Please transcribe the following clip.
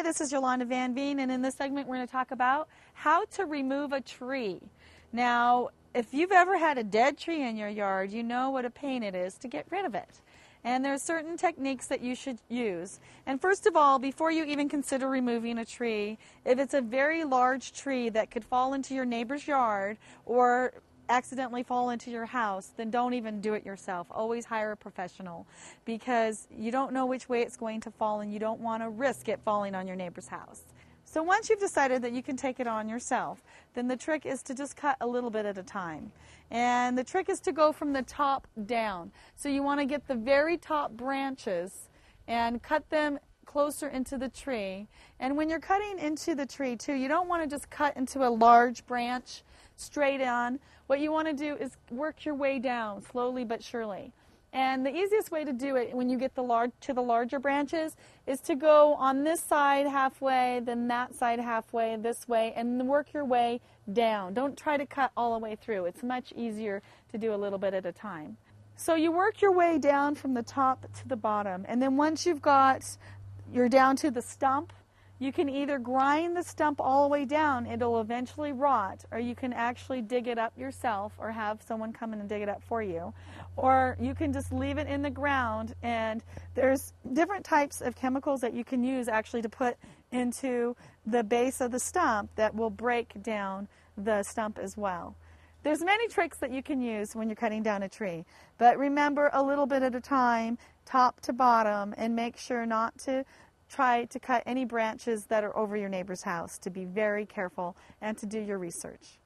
Hi, this is Yolanda Van Veen, and in this segment we're going to talk about how to remove a tree. Now, if you've ever had a dead tree in your yard, you know what a pain it is to get rid of it. And there are certain techniques that you should use. And first of all, before you even consider removing a tree, if it's a very large tree that could fall into your neighbor's yard or accidentally fall into your house, then don't even do it yourself. Always hire a professional, because you don't know which way it's going to fall and you don't want to risk it falling on your neighbor's house. So once you've decided that you can take it on yourself, then the trick is to just cut a little bit at a time. And the trick is to go from the top down. So you want to get the very top branches and cut them closer into the tree. And when you're cutting into the tree too, you don't want to just cut into a large branch straight on. What you want to do is work your way down slowly but surely. And the easiest way to do it when you get to the larger branches is to go on this side halfway, then that side halfway, this way, and work your way down. Don't try to cut all the way through. It's much easier to do a little bit at a time. So you work your way down from the top to the bottom, and then once you're down to the stump, you can either grind the stump all the way down, it'll eventually rot, or you can actually dig it up yourself or have someone come in and dig it up for you. Or you can just leave it in the ground, and there's different types of chemicals that you can use actually to put into the base of the stump that will break down the stump as well. There's many tricks that you can use when you're cutting down a tree, but remember, a little bit at a time, top to bottom, and make sure not to try to cut any branches that are over your neighbor's house, to be very careful and to do your research.